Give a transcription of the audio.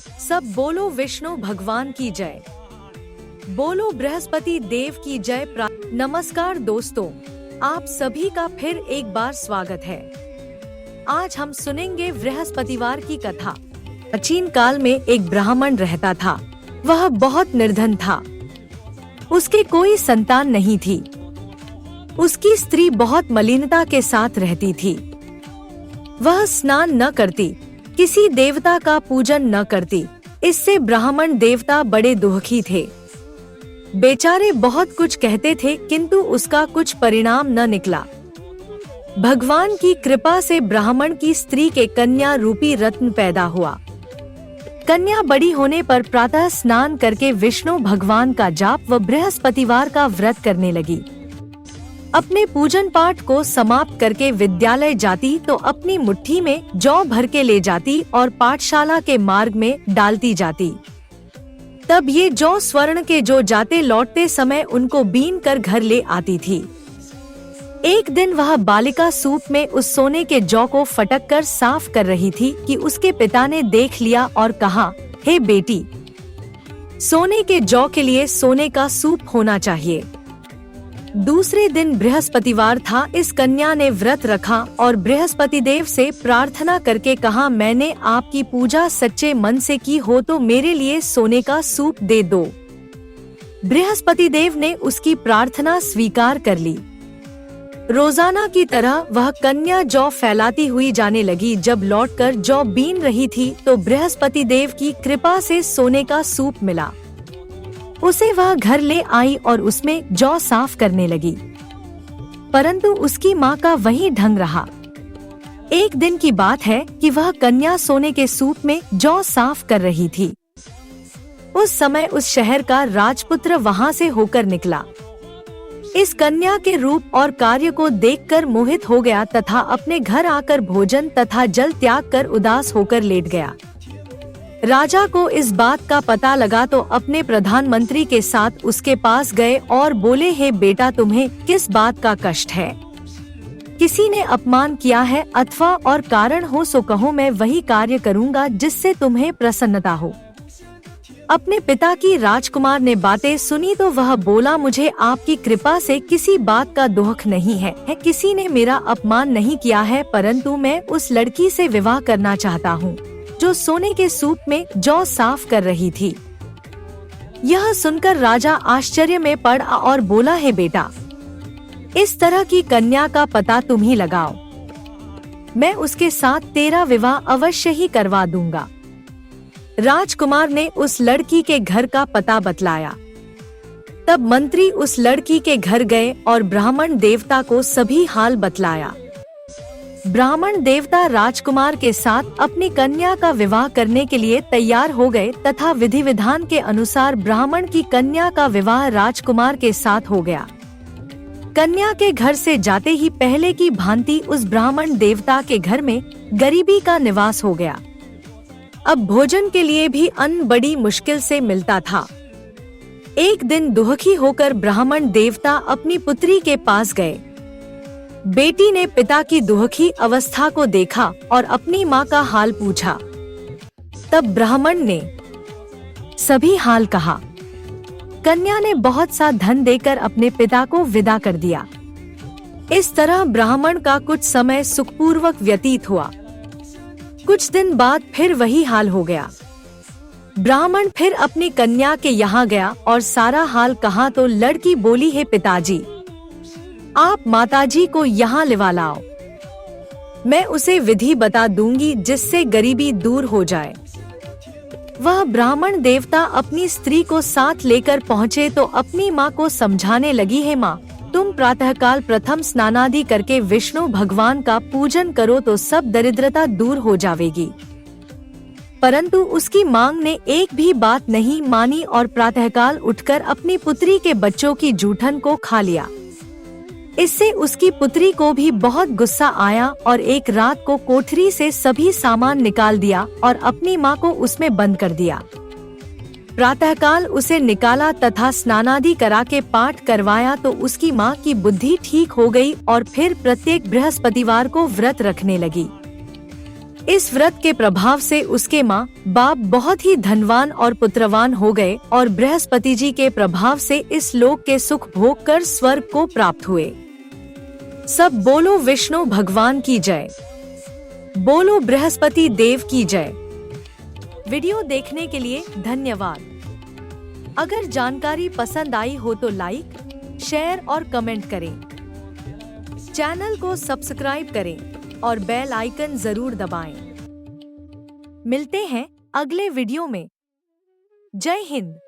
सब बोलो विष्णु भगवान की जय। बोलो बृहस्पति देव की जय। नमस्कार दोस्तों, आप सभी का फिर एक बार स्वागत है। आज हम सुनेंगे बृहस्पतिवार की कथा। प्राचीन काल में एक ब्राह्मण रहता था। वह बहुत निर्धन था। उसके कोई संतान नहीं थी। उसकी स्त्री बहुत मलिनता के साथ रहती थी। वह स्नान न करती, किसी देवता का पूजन न करती। इससे ब्राह्मण देवता बड़े दुखी थे। बेचारे बहुत कुछ कहते थे, किंतु उसका कुछ परिणाम न निकला। भगवान की कृपा से ब्राह्मण की स्त्री के कन्या रूपी रत्न पैदा हुआ। कन्या बड़ी होने पर प्रातः स्नान करके विष्णु भगवान का जाप व बृहस्पतिवार का व्रत करने लगी। अपने पूजन पाठ को समाप्त करके विद्यालय जाती तो अपनी मुट्ठी में जौ भर के ले जाती और पाठशाला के मार्ग में डालती जाती। तब ये जौ स्वर्ण के जो जाते लौटते समय उनको बीन कर घर ले आती थी। एक दिन वह बालिका सूप में उस सोने के जौ को फटक कर साफ कर रही थी कि उसके पिता ने देख लिया और कहा, हे बेटी, सोने के जौ के लिए सोने का सूप होना चाहिए। दूसरे दिन बृहस्पतिवार था। इस कन्या ने व्रत रखा और बृहस्पति देव से प्रार्थना करके कहा, मैंने आपकी पूजा सच्चे मन से की हो तो मेरे लिए सोने का सूप दे दो। बृहस्पति देव ने उसकी प्रार्थना स्वीकार कर ली। रोजाना की तरह वह कन्या जौ फैलाती हुई जाने लगी। जब लौटकर जौ बीन रही थी तो बृहस्पति देव की कृपा से सोने का सूप मिला। उसे वह घर ले आई और उसमें जौ साफ करने लगी, परंतु उसकी माँ का वही ढंग रहा। एक दिन की बात है कि वह कन्या सोने के सूप में जौ साफ कर रही थी। उस समय उस शहर का राजपुत्र वहाँ से होकर निकला। इस कन्या के रूप और कार्य को देखकर मोहित हो गया तथा अपने घर आकर भोजन तथा जल त्याग कर उदास होकर लेट गया। राजा को इस बात का पता लगा तो अपने प्रधानमंत्री के साथ उसके पास गए और बोले, हे बेटा, तुम्हें किस बात का कष्ट है? किसी ने अपमान किया है अथवा और कारण हो सो कहो, मैं वही कार्य करूँगा जिससे तुम्हें प्रसन्नता हो। अपने पिता की राजकुमार ने बातें सुनी तो वह बोला, मुझे आपकी कृपा से किसी बात का दुख नहीं है। किसी ने मेरा अपमान नहीं किया है, परंतु मैं उस लड़की से विवाह करना चाहता हूँ जो सोने के सूप में जौ साफ कर रही थी। यह सुनकर राजा आश्चर्य में पड़ा और बोला, है बेटा, इस तरह की कन्या का पता तुम ही लगाओ। मैं उसके साथ तेरा विवाह अवश्य ही करवा दूंगा। राजकुमार ने उस लड़की के घर का पता बतलाया। तब मंत्री उस लड़की के घर गए और ब्राह्मण देवता को सभी हाल बतलाया। ब्राह्मण देवता राजकुमार के साथ अपनी कन्या का विवाह करने के लिए तैयार हो गए तथा विधि विधान के अनुसार ब्राह्मण की कन्या का विवाह राजकुमार के साथ हो गया। कन्या के घर से जाते ही पहले की भांति उस ब्राह्मण देवता के घर में गरीबी का निवास हो गया। अब भोजन के लिए भी अन्न बड़ी मुश्किल से मिलता था। एक दिन दुखी होकर ब्राह्मण देवता अपनी पुत्री के पास गए। बेटी ने पिता की दुखी अवस्था को देखा और अपनी माँ का हाल पूछा। तब ब्राह्मण ने सभी हाल कहा। कन्या ने बहुत सा धन देकर अपने पिता को विदा कर दिया। इस तरह ब्राह्मण का कुछ समय सुखपूर्वक व्यतीत हुआ। कुछ दिन बाद फिर वही हाल हो गया। ब्राह्मण फिर अपनी कन्या के यहाँ गया और सारा हाल कहा तो लड़की बोली, है पिताजी, आप माताजी को यहाँ लिवा लाओ। मैं उसे विधि बता दूंगी जिससे गरीबी दूर हो जाए। वह ब्राह्मण देवता अपनी स्त्री को साथ लेकर पहुँचे तो अपनी माँ को समझाने लगी, है माँ, तुम प्रातःकाल प्रथम स्नानादि करके विष्णु भगवान का पूजन करो तो सब दरिद्रता दूर हो जाएगी। परंतु उसकी मांग ने एक भी बात नहीं मानी और प्रातःकाल उठकर अपनी पुत्री के बच्चों की जूठन को खा लिया। इससे उसकी पुत्री को भी बहुत गुस्सा आया और एक रात को कोठरी से सभी सामान निकाल दिया और अपनी माँ को उसमें बंद कर दिया। प्रातःकाल उसे निकाला तथा स्नानादि करा के पाठ करवाया तो उसकी माँ की बुद्धि ठीक हो गई और फिर प्रत्येक बृहस्पतिवार को व्रत रखने लगी। इस व्रत के प्रभाव से उसके माँ बाप बहुत ही धनवान और पुत्रवान हो गए और बृहस्पति जी के प्रभाव से इस लोक के सुख भोग कर स्वर्ग को प्राप्त हुए। सब बोलो विष्णु भगवान की जय। बोलो बृहस्पति देव की जय। वीडियो देखने के लिए धन्यवाद। अगर जानकारी पसंद आई हो तो लाइक, शेयर और कमेंट करें। चैनल को सब्सक्राइब करें और बेल आइकन जरूर दबाएं। मिलते हैं अगले वीडियो में। जय हिंद।